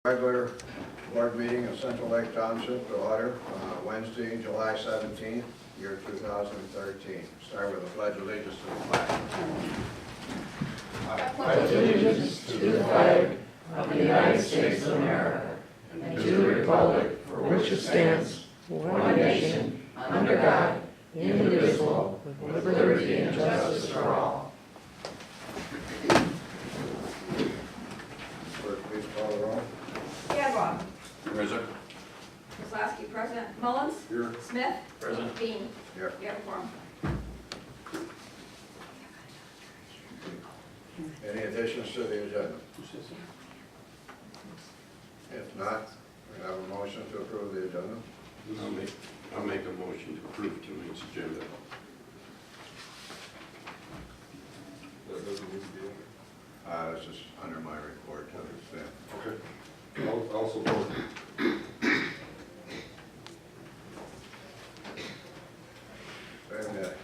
Regular board meeting of Central Lake Township to order Wednesday, July 17th, year 2013. Start with the pledge of allegiance to the flag. I pledge allegiance to the flag of the United States of America and to the republic for which it stands, one nation, under God, indivisible, with liberty and justice for all. Clerk, please call the roll. Gadbois. Present. Kozlowski, present. Mullins. Here. Smith. Present. Dean. Here. You have a quorum. Any additions to the agenda? If not, we have a motion to approve the agenda. I'll make a motion to approve tonight's agenda. This is under my report to understand. Okay. I'll support. Wait a minute.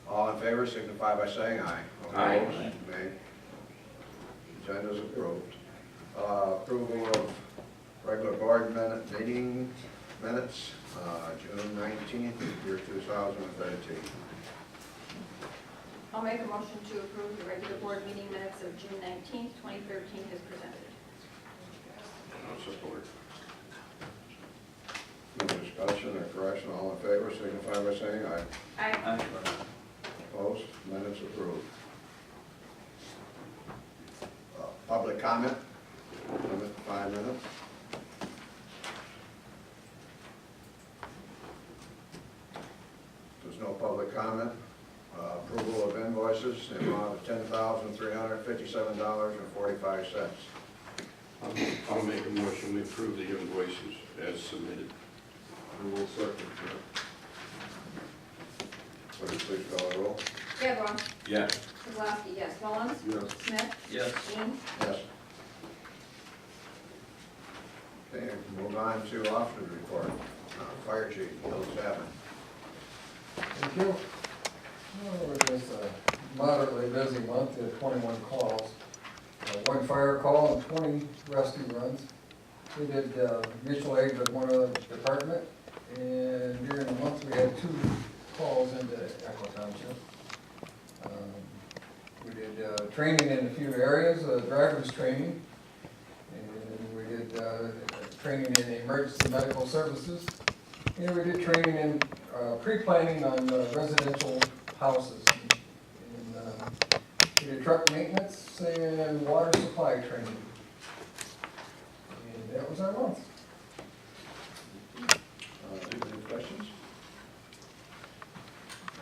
All in favor signify by saying aye. Aye. Opposed? Nay. Agenda is approved. Approval of regular board meeting minutes, June 19th, year 2013. I'll make a motion to approve the regular board meeting minutes of June 19th, 2013 as presented. I'll support. Any discussion or correction? All in favor signify by saying aye. Aye. Opposed? Minutes approved. Public comment, limit to 5 minutes. There's no public comment. Approval of invoices in the amount of $10,357.45. I'll make a motion to approve the invoices as submitted. Who will second that? Would you please call the roll? Gadbois. Yes. Kozlowski, yes. Mullins. Yes. Smith. Yes. Dean. Yes. Okay, move on to officers report. Fire Chief, Bill Chapman. Thank you. Well, it was a moderately busy month, we had 21 calls. One fire call and 20 rescue runs. We did mutual aid with one other department, and during the month we had 2 calls into Echo Township. We did training in a few areas, driver's training, and we did training in emergency medical services, and we did training in pre-planning on residential houses. And, we did truck maintenance and water supply training. And that was our month. Any questions?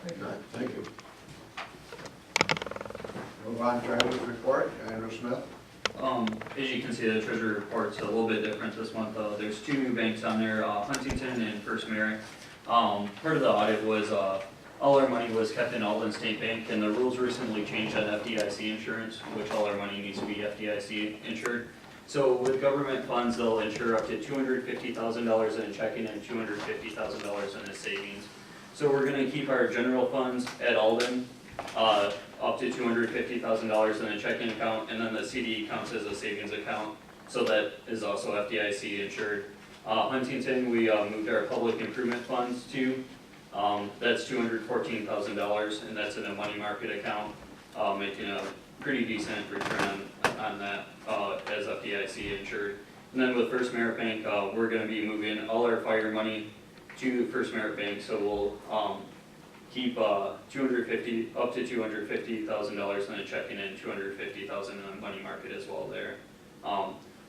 Thank you. Thank you. Move on to Treasurer's report, Andrew Smith. As you can see, the treasury report's a little bit different this month. There's 2 new banks on there, Huntington and First Merit. Part of the audit was all our money was kept in Alden State Bank, and the rules recently changed on FDIC insurance, which all our money needs to be FDIC insured. So with government funds, they'll insure up to $250,000 in checking and $250,000 in a savings. So we're going to keep our general funds at Alden, up to $250,000 in a checking account, and then the CD counts as a savings account, so that is also FDIC insured. Huntington, we moved our public improvement funds to. That's $214,000, and that's in a money market account, making a pretty decent return on that as FDIC insured. And then with First Merit Bank, we're going to be moving all our fire money to First Merit Bank, so we'll keep up to $250,000 in a checking and $250,000 in a money market as well there.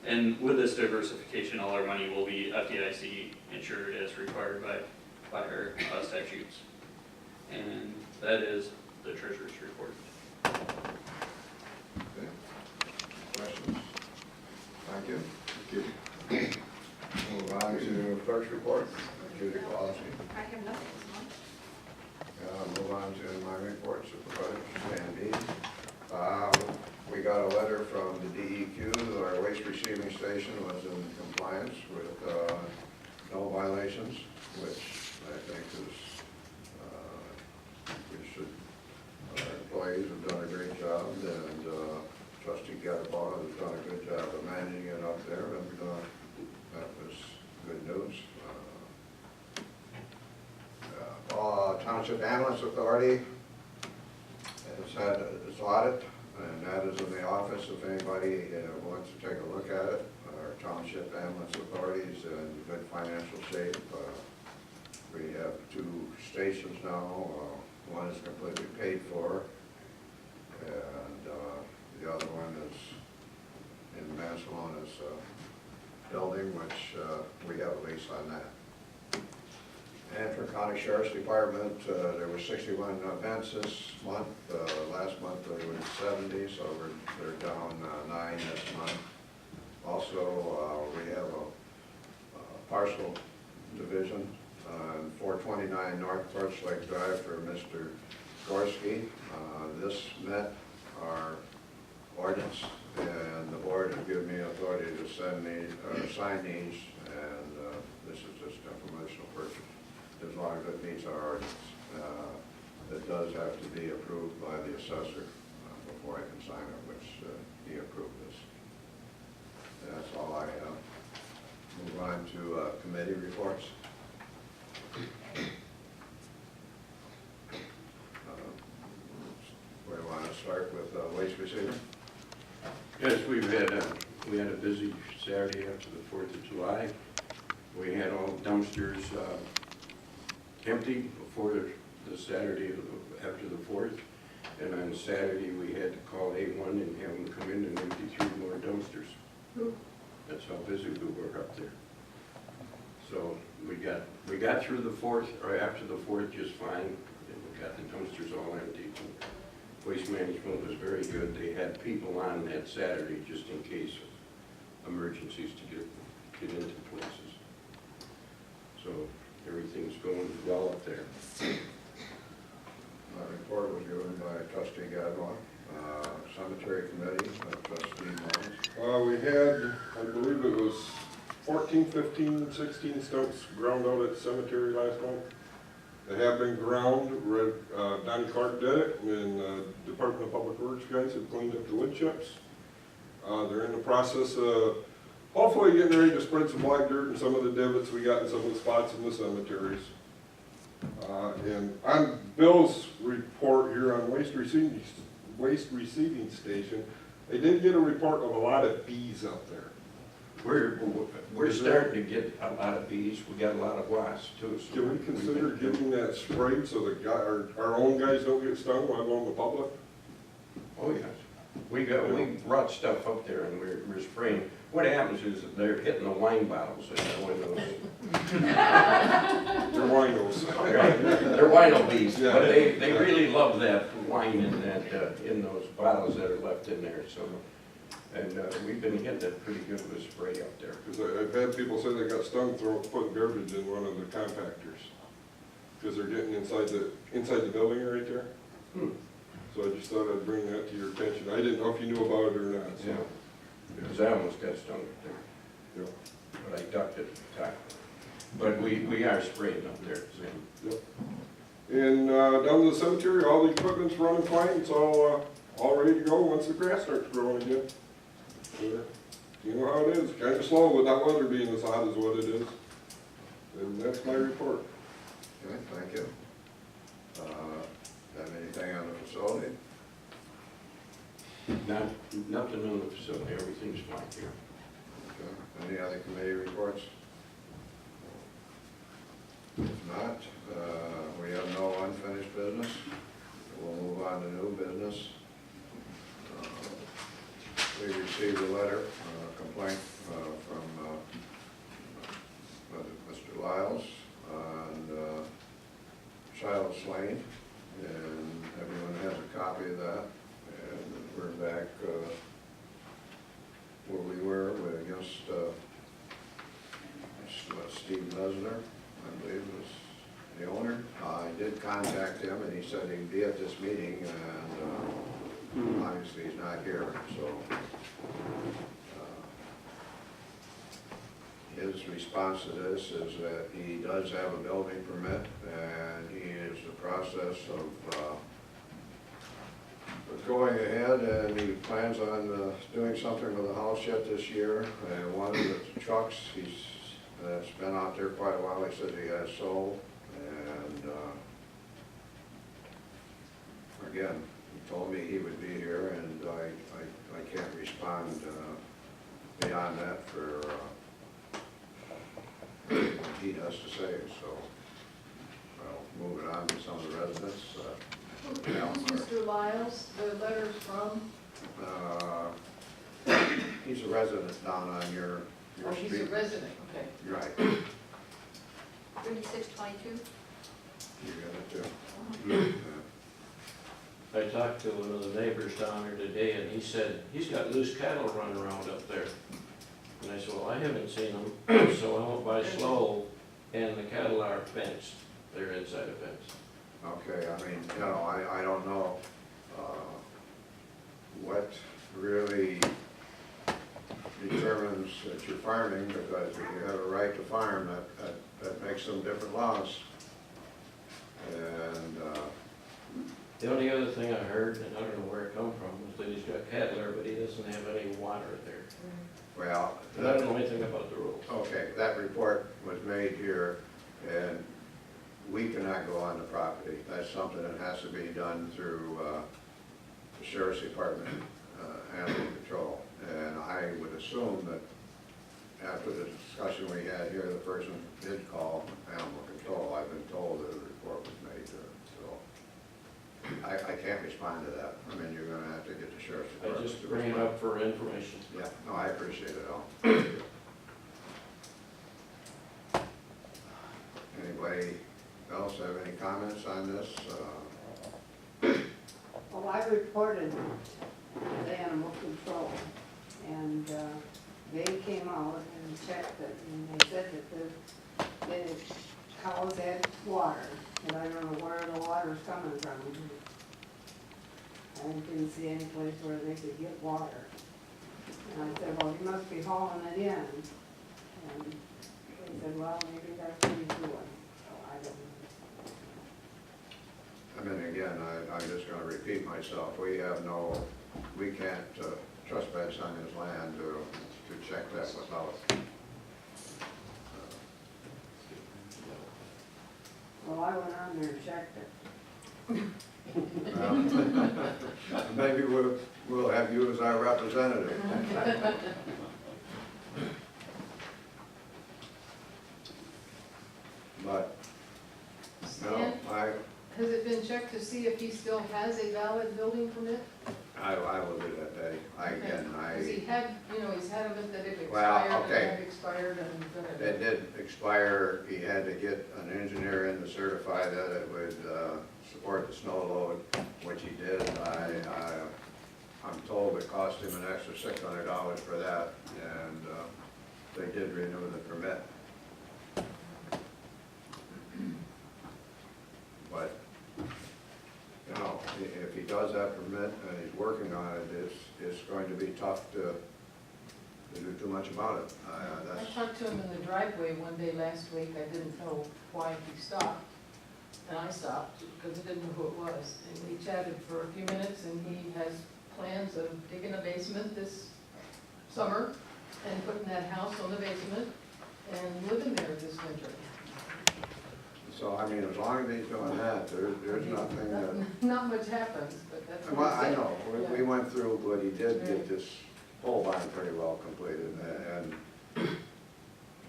And with this diversification, all our money will be FDIC insured as required by our statutes. And that is the treasurer's report. Okay. Questions? Thank you. Thank you. Move on to clerk's report, Judy Kowalski. I have nothing this month. Move on to my report, Supervisor Stan Dean. We got a letter from the DEQ that our waste receiving station was in compliance with no violations, which I think is, we should, our employees have done a great job, and Trustee Gadbois has done a good job of managing it up there, and Township Ambulance Authority has had its audit, and that is in the office if anybody wants to take a look at it. Our Township Ambulance Authority is in good financial shape. We have 2 stations now. One is completely paid for, and the other one is in Barcelona's building, which we have a lease on that. And for County Sheriff's Department, there were 61 events this month. Last month there were 70, so they're down 9 this month. Also, we have a parcel division on 429 North Torch Lake Drive for Mr. Gorski. This met our ordinance, and the board has given me authority to sign these, and this is just informational purpose. As long as it meets our ordinance. It does have to be approved by the assessor before I can sign it, which he approved this. That's all I have. Move on to committee reports. Where do you want to start with waste receiver? Yes, we had a busy Saturday after the 4th of July. We had all dumpsters empty before the Saturday after the 4th. And on Saturday, we had to call A1 and have them come in and empty 3 more dumpsters. That's how busy we were up there. So we got through the 4th, or after the 4th, just fine. And we got the dumpsters all empty. Waste management was very good. They had people on that Saturday just in case of emergencies to get into places. So everything's going well up there. My report was given by Trustee Gadwin. Cemetery Committee, Trustee Mullins. We had, I believe it was 14, 15, 16 stumps ground out at the cemetery last month. They have been ground. Donnie Clark did it, and Department of Public Works guys have cleaned up the wood chips. They're in the process of hopefully getting ready to spread some black dirt in some of the divots we got in some of the spots in the cemeteries. And on Bill's report here on waste receiving station, they did get a report of a lot of bees out there. We're starting to get a lot of bees. We got a lot of wasps too. So Can we consider getting that sprayed so that our own guys don't get stung while going to the public? Oh yes, we brought stuff up there and we're spraying. What happens is that they're hitting the wine bottles in the windows. They're winos. They're wino bees, Yeah. but they really love that wine in those bottles that are left in there. So, and we've been hitting it pretty good with spray up there. Because I've had people say they got stung putting garbage in one of the compactors. Because they're getting inside the building right there. So I just thought I'd bring that to your attention. I didn't know if you knew about it or not. So. Yeah. Because I almost got stung up there. Yeah. But I ducked it at the time. But we are spraying up there. So. Yep. And down to the cemetery, all the equipment's running fine. It's all ready to go once the grass starts growing again. You know how it is. Kind of slow with that weather being as hot as what it is. And that's my report. Okay, thank you. Have anything on the facility? Nothing on the facility. Everything's fine here. Okay. Any other committee reports? If not, we have no unfinished business. We'll move on to new business. We received a letter, a complaint from Mr. Lyles on child slain, and everyone has a copy of that. And we're back where we were against Steve Lesnar, I believe was the owner. I did contact him, and he said he'd be at this meeting, and obviously he's not here, so his response to this is that he does have a building permit, and he is in the process of going ahead, and he plans on doing something with the house yet this year. And one of the trucks that's been out there quite a while, he said he has sold, and again, he told me he would be here, and I can't respond beyond that for what he has to say, so I'll move it on to some of the residents. Who's Mr. Lyles, the letter's from? He's a resident down on your Oh, street. he's a resident, okay. Right, 3622? you got it too. Uh-huh. Yeah. I talked to one of the neighbors down there today, and he said, he's got loose cattle running around up there. And I said, well, I haven't seen them, so I went by slow, and the cattle are fenced, they're inside a fence. Okay, I mean, you know, I don't know what really determines that you're farming, because if you have a right to farm, that makes some different laws. And, The only other thing I heard, and I don't know where it come from, was that he's got cattle there, but he doesn't have any water there. well, And I don't know anything about the rules. okay, that report was made here, and we cannot go on the property. That's something that has to be done through the sheriff's department, animal control. And I would assume that after the discussion we had here, the person did call animal control. I've been told that a report was made, so I can't respond to that. I mean, you're gonna have to get the sheriff's I department. just to bring it respond. up for information. Yeah, no, I appreciate it all. Anybody else have any comments on this? Well, I reported to animal control, and they came out and checked it, and they said that the cows had water, and I don't know where the water's coming from. I didn't see any place where they could get water. And I said, well, you must be hauling it in. And they said, well, maybe that's what he's doing, so I don't know. I mean, again, I'm just gonna repeat myself. We can't trespass on his land to check that without. Well, I went on there and checked it. Maybe we'll have you as our representative. But, no, Stan, I has it been checked to see if he still has a valid building permit? will do that, Betty. Because he had, he's had them that it Well, expired, and okay. it had expired, and It did expire. He had to get an engineer in to certify that it would support the snow load, which he did. I'm told it cost him an extra $600 for that, and they did renew the permit. But, if he does have permit and he's working on it, it's going to be tough to do too much about it. I talked to him in the driveway one day last week. I didn't know why he stopped. And I stopped because I didn't know who it was. And we chatted for a few minutes, and he has plans of digging a basement this summer and putting that house on the basement and living there this winter. So, I mean, as long as he's doing that, there's nothing that, Not much happens, but that's what well, he I said. know, we went through, but he did get this whole line pretty well completed, and,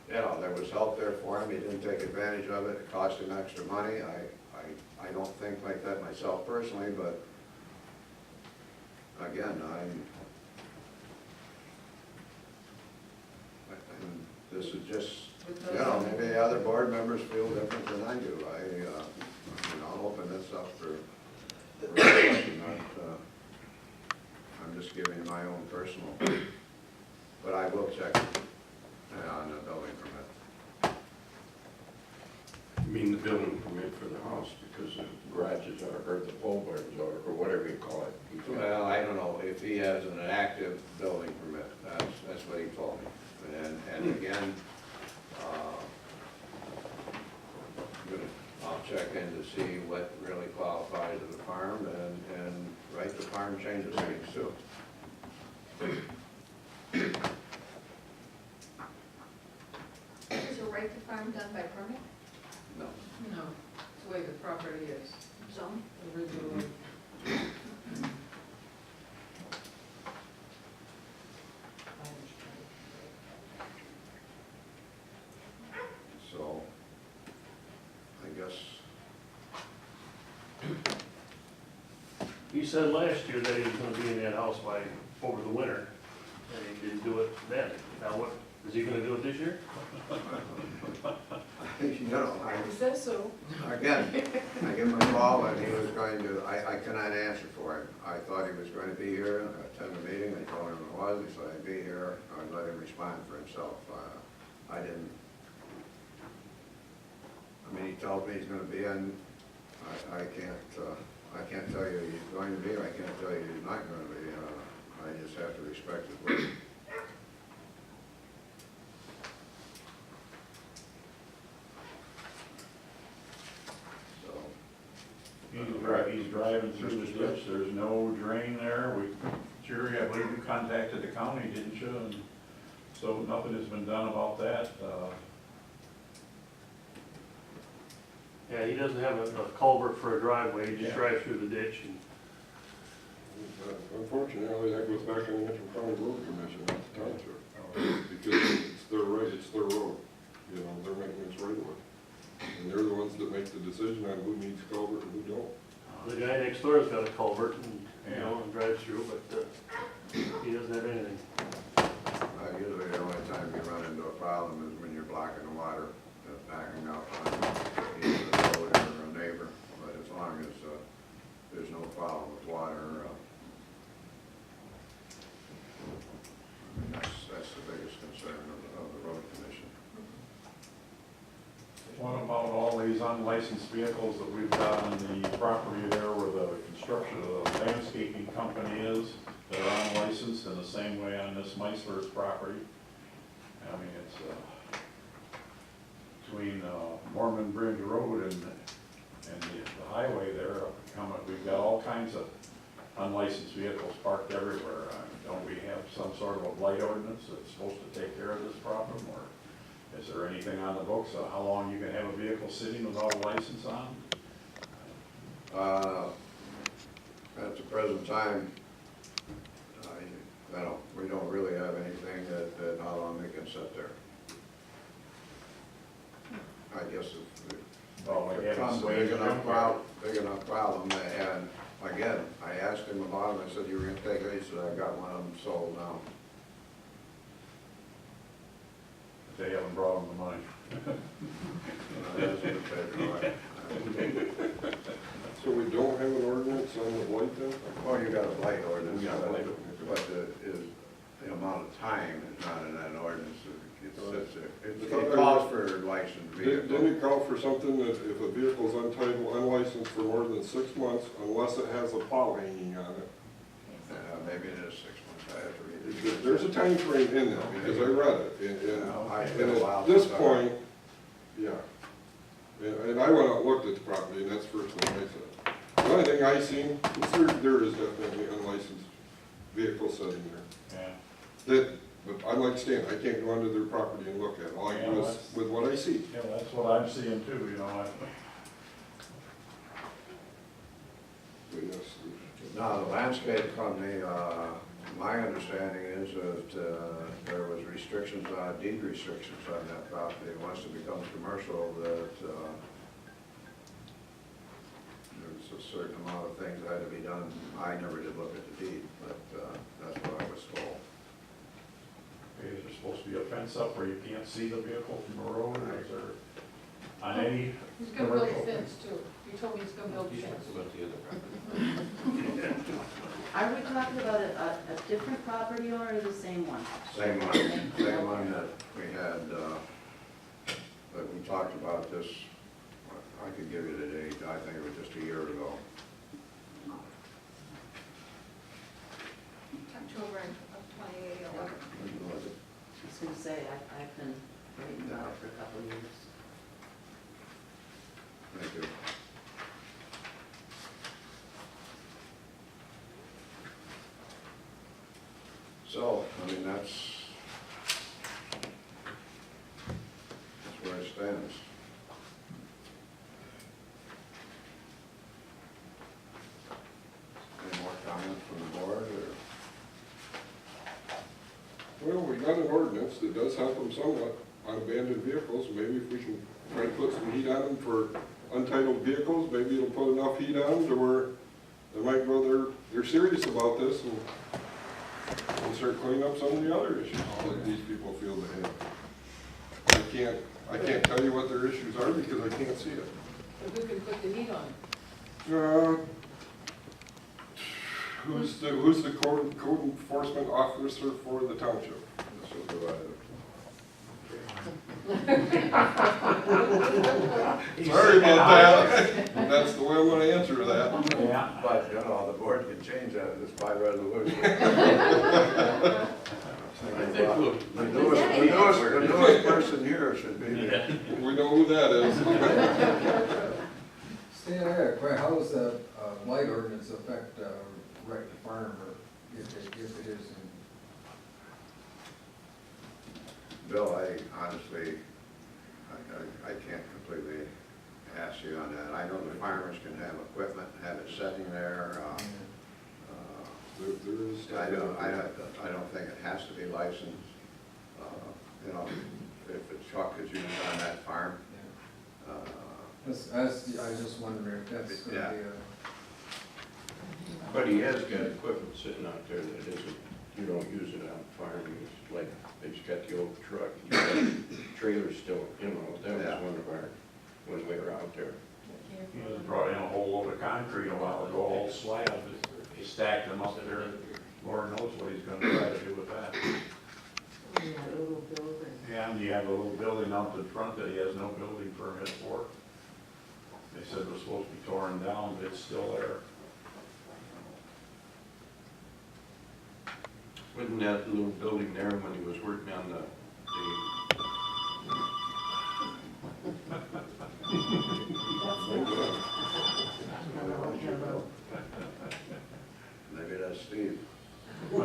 there was help there for him. He didn't take advantage of it. It cost him extra money. I don't think like that myself personally, but again, and this is just, maybe other board members feel different than I do. I'll open this up for discussion. I'm just giving you my own personal, but I will check on the building permit. You mean the building permit for the house, because the garages are, or the pole barns are, or whatever you call it. Well, I don't know if he has an active building permit. That's what he told me. And again, I'll check in to see what really qualifies as a farm and write the farm changes things too. Is a right to farm done by permit? No. No, it's the way the property is, Zone? originally. He said last year that he was gonna be in that house by, over the winter, and he didn't do it then. Now what, is he gonna do it this year? You know, He says so. again, I give him a call and he was going to, I cannot answer for him. I thought he was going to be here, attend the meeting, I told him it was, he said I'd be here, I'd let him respond for himself. I didn't, I mean, he tells me he's gonna be in, I can't tell you he's going to be, or I can't tell you he's not gonna be, I just have to respect his word. So, He's driving through the ditch, there's no drain there, Jerry, I believe you contacted the county, didn't you? And so nothing has been done about that. Yeah, he doesn't have a culvert for a driveway, he just Yeah. drives through the ditch and. Unfortunately, that goes back on the County Road Commission, not the township. Because it's their right, it's their road, you know, their maintenance right away. And they're the ones that make the decision on who needs culvert and who don't. The guy next door's got a culvert and, you know, and drives through, but, he doesn't have anything. usually the only time you run into a problem is when you're blocking the water, backing up on either the road or a neighbor. But as long as, there's no problem with water, I mean, that's the biggest concern of the road commission. What about all these unlicensed vehicles that we've got on the property there where the construction of the landscaping company is, that are unlicensed in the same way on this Meisler's property? I mean, it's, between Mormon Bridge Road and the highway there, we've got all kinds of unlicensed vehicles parked everywhere. Don't we have some sort of a blight ordinance that's supposed to take care of this problem, or is there anything on the books of how long you can have a vehicle sitting without a license on? At the present time, we don't really have anything that how long they can sit there. I guess if Well, we it haven't comes a swayed big enough problem, and again, I asked him about it, I said, you were gonna take it, he said, I got one of them sold now. They haven't brought them the money. That's what it said, So we don't have an ordinance on the blight then? oh, you got a blight ordinance, Yeah, blight. but the amount of time is not in that ordinance. It calls for licensed Didn't vehicle. it call for something that if a vehicle's untitled, unlicensed for more than 6 months, unless it has a plow hanging on it? Maybe it is 6 months, I have to read it. There's a time frame in there, because I read it, It's and been a while at this since I- point, yeah. And I went out and looked at the property, and that's the first thing I said. The only thing I seen, is there is definitely unlicensed vehicle sitting there. Yeah. That, but I'm like Stan, I can't go onto their property and look at it, all I do is with what I see. Yeah, that's what I'm seeing too, you know. But yes, Now, the landscape company, my understanding is that there was restrictions, deed restrictions on that property. Once it becomes commercial, that there's a certain amount of things that had to be done. I never did look at the deed, but that's what I was told. Is there supposed to be a fence up where you can't see the vehicle from the road, or is there on any He's gonna build a commercial? fence too. He told me he's gonna build a fence. About the other property. Are we talking about a different property owner or the same one? Same one that we had, that we talked about this, I could give you the date, I think it was just a year ago. October of 2011. I was gonna say, I've been waiting about it for a couple of years. Thank you. So, I mean, that's where it stands. Any more comments from the board, or? well, we got an ordinance that does help them somewhat on abandoned vehicles. Maybe if we can try to put some heat on them for untitled vehicles, maybe it'll put enough heat on to where They might go, they're serious about this and start cleaning up some of the other issues that these people feel they have. I can't tell you what their issues are because I can't see it. But who can put the heat on? Who's the code enforcement officer for the township? The supervisor. Sorry about that. That's the way I'm gonna answer that. Yeah. But, you know, the board can change that just by resolution. I think we'll- The newest person here should be. Yeah. We know who that is. Stan, I got a question. How does the light ordinance affect right to farm, or if it is? Bill, I honestly, I can't completely ask you on that. I know the farmers can have equipment, have it sitting there. There is. I don't think it has to be licensed. You know, if a truck is used on that farm. I was just wondering if that's going to be a... But he has got equipment sitting out there that isn't, you don't use it on farm, it's like, he's got the old truck, he's got trailers still, you know, that was Yeah. one of our, when we were out there. He was brought in a whole load of concrete a while ago, all slabs, he stacked them up there, Lord knows what he's gonna try to do with that. Yeah, a little building. Yeah, and you have a little building out in front that he has no building permit for. They said it was supposed to be torn down, but it's still there. Wasn't that little building there when he was working on the Maybe that's Steve. Is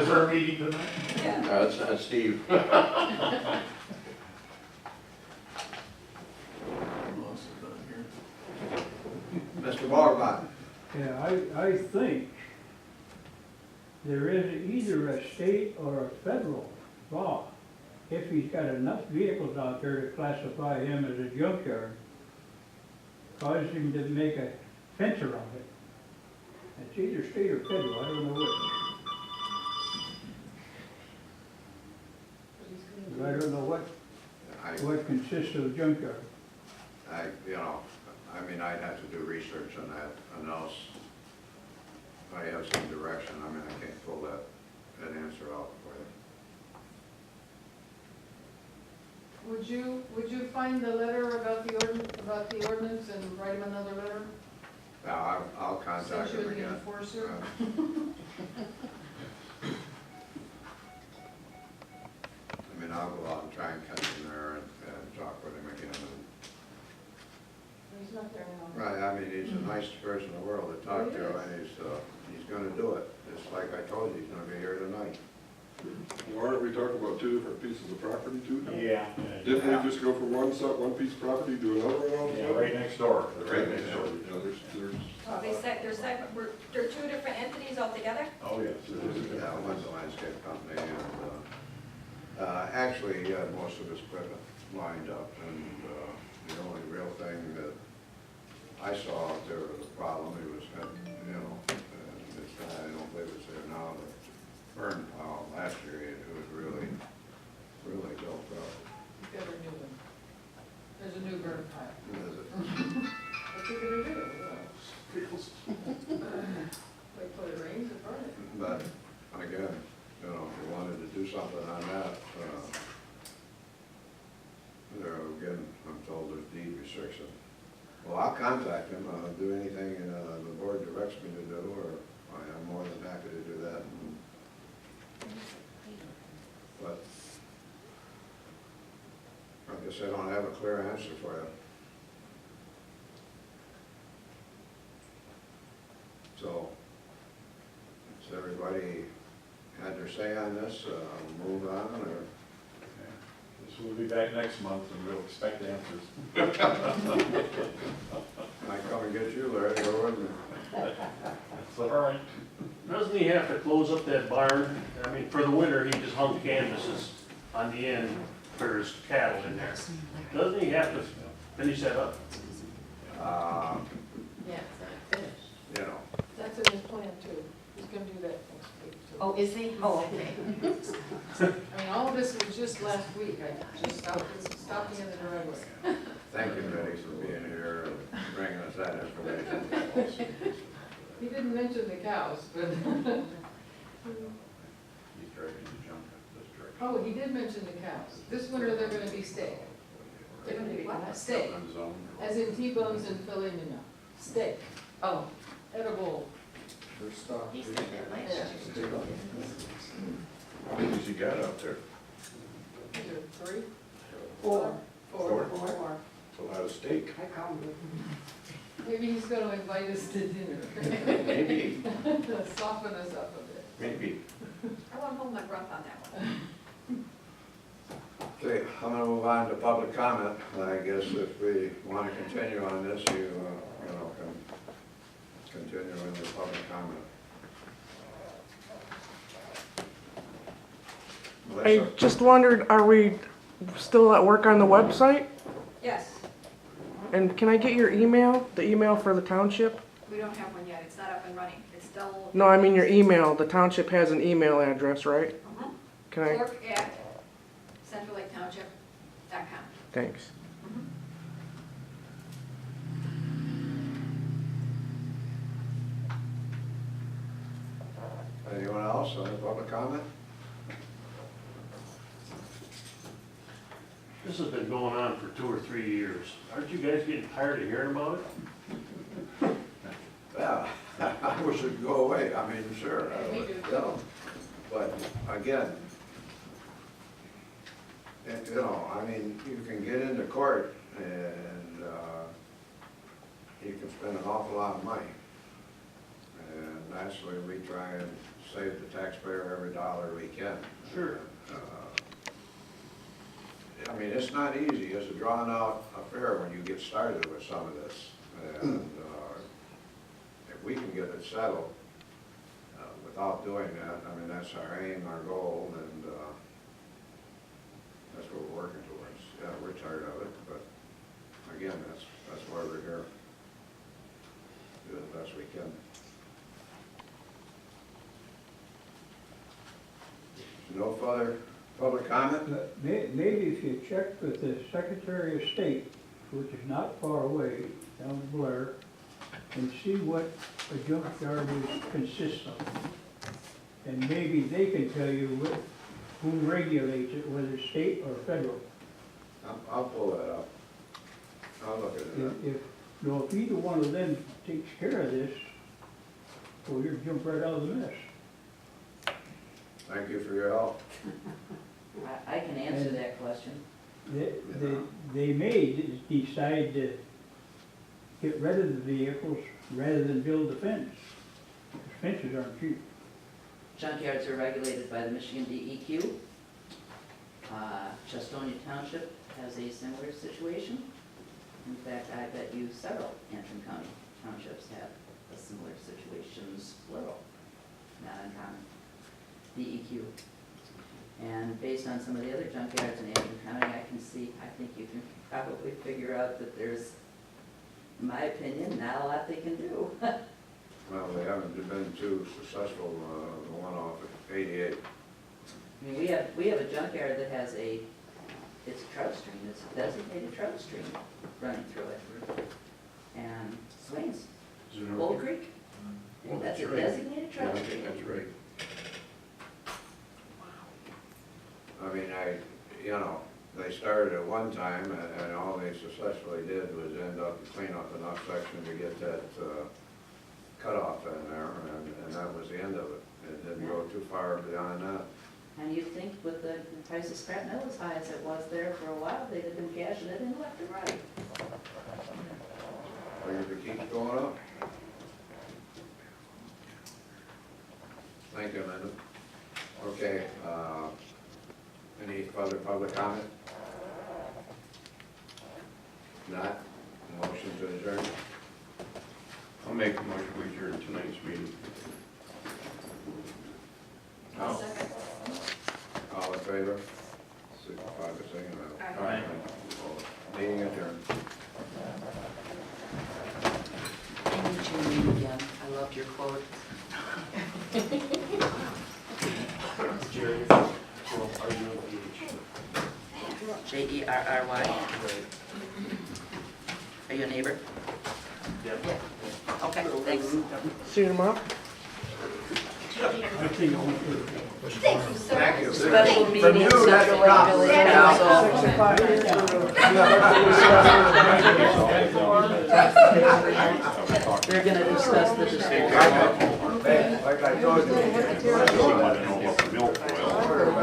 there a meeting tonight? That's Steve. Mr. Bogdan. Yeah, I think there is either a state or a federal law. If he's got enough vehicles out there to classify him as a junkyard, cause him to make a fence around it. It's either state or federal, I don't know which. I don't know what consists of a junkyard. You know, I mean, I'd have to do research on that, and else I have some direction. I mean, I can't pull that answer out for you. Would you find the letter about the ordinance and write him another letter? Now, I'll contact Since you're him the again. enforcer? I mean, I'll go out and try and catch him there and talk with him again. He's not there now. Right, I mean, he's the nicest person in the world to talk to, and he's gonna do it. Just like I told you, he's gonna be here tonight. Well, aren't we talking about two different pieces of property too? Yeah. Didn't we just go from one piece of property to another one? Yeah, right next door. Right next door. Yeah, there's. They're two different entities altogether? Oh, yes. Yeah, one's a landscape company, and, actually, he had most of his equipment lined up, and, the only real thing that I saw out there was a problem, he was, you know, this guy, I don't believe it's there now, but burn pile last year, it was really built up. You've got a new one. There's a new burn pile. Is it? What's he gonna do? Wait till it rains and burn it. But, again, you know, if you wanted to do something on that, there, again, I'm told there's deed restriction. Well, I'll contact him, I'll do anything, the board directs me to do, or I'm more than happy to do that. But, I guess I don't have a clear answer for you. So, has everybody had their say on this, move on, or? So we'll be back next month and we'll expect answers. I come and get you, Larry, go with me. That's all right. Doesn't he have to close up that barn? I mean, for the winter, he just hung canvases on the end for his cattle in there. Doesn't he have to finish that up? Uh, Yeah, in his plan too. He's gonna do that next week too. Oh, is he? Oh, okay. I mean, all of this was just last week. I just stopped in the driveway. Thank you, Betty, for being here and bringing us that information. He didn't mention the cows, but, He's dragging the junk this direction. oh, he did mention the cows. This winter, they're gonna be steak. They're gonna be what? Steak, Unzoned. as in T-bones and filet mignon. Steak, Oh, edible. he said that last year. How many has he got out there? Is there 3? Four. Four? Four. It's a lot of steak. I counted. Maybe he's gonna invite us to dinner. Maybe, Soften us up a bit. maybe. I won't hold my breath on that one. Okay, I'm gonna move on to public comment. I guess if we want to continue on this, you know, can continue in the public comment. I Melissa? just wondered, are we still at work on the website? Yes, And can I get your email, the email for the township? we don't have one yet. It's not up and running. It's still. No, I mean your email. The township has an email address, right? Mhm. Can I, Clerk@centrallaketownship.com. thanks. Anyone else on the public comment? This has been going on for 2 or 3 years. Aren't you guys getting tired of hearing about it? Yeah, I wish it'd go away. I mean, sure, I Me would, too. you know. But again, you know, I mean, you can get into court and you can spend an awful lot of money. And naturally, we try and save the taxpayer every dollar we can. Sure. I mean, it's not easy. It's a drawn-out affair when you get started with some of this. And if we can get it settled without doing that, I mean, that's our aim, our goal, and that's what we're working towards. Yeah, we're tired of it, but again, that's why we're here. Do the best we can. No further public comment? Maybe if you check with the Secretary of State, which is not far away, down in Blair, and see what a junkyard consists of. And maybe they can tell you who regulates it, whether state or federal. I'll pull that up. I'll look at it. If either one of them takes care of this, well, you'll jump right out of the mess. Thank you for your help. I can answer that question. They may decide to get rid of the vehicles rather than build a fence. Fences aren't cheap. Junkyards are regulated by the Michigan DEQ. Chestonia Township has a similar situation. In fact, I bet you several Antrim County townships have a similar situations, plural, not uncommon. DEQ. And based on some of the other junkyards in Antrim County, I think you can probably figure out that there's, in my opinion, not a lot they can do. Well, they haven't been too successful, the one off at 88. I mean, we have a junkyard that has it's a trout stream, it's a designated trout stream running through it. And swings, Bull Creek, Well, that's a right. designated trout Yeah, stream. that's right. I mean, you know, they started at one time and all they successfully did was end up clean up enough section to get that cutoff in there and that was the end of it. It didn't go too far beyond that. And you think with the price of scrap metal as high as it was there for a while, they'd have been cashing it in left and right. Figures it keeps going up. Thank you, Amanda. Okay, any further public comment? Not? Motion to adjourn? I'll make a motion to adjourn tonight's meeting. I'll second. All in favor? Signify by saying aye. Aye. Meeting adjourned. I need your name again. loved your quote. Jerry, well, are you Jerry. Are you a neighbor? Yep. Okay, thanks. See you tomorrow. Special meeting, Central Lake Village Council. They're gonna discuss the disposal. Like I told you. She wanted to know about the milk oil,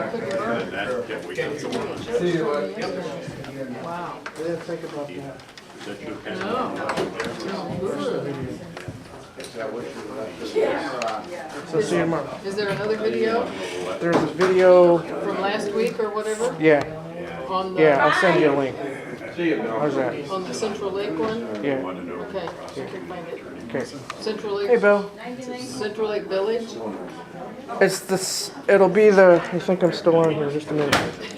and that we can go on. See you later. Wow. I didn't think about that. That you kind Is that what you left? So see you tomorrow. Is there another video There's a video, from last week or whatever yeah, on the, yeah, I'll send you a link. See you, Bill. How's that? on the Central Lake one? Yeah, Okay, so I can find it. okay. Central Hey, Lake, Bill. Central Lake Village? It's this, it'll be the, I think I'm still on here, just a minute.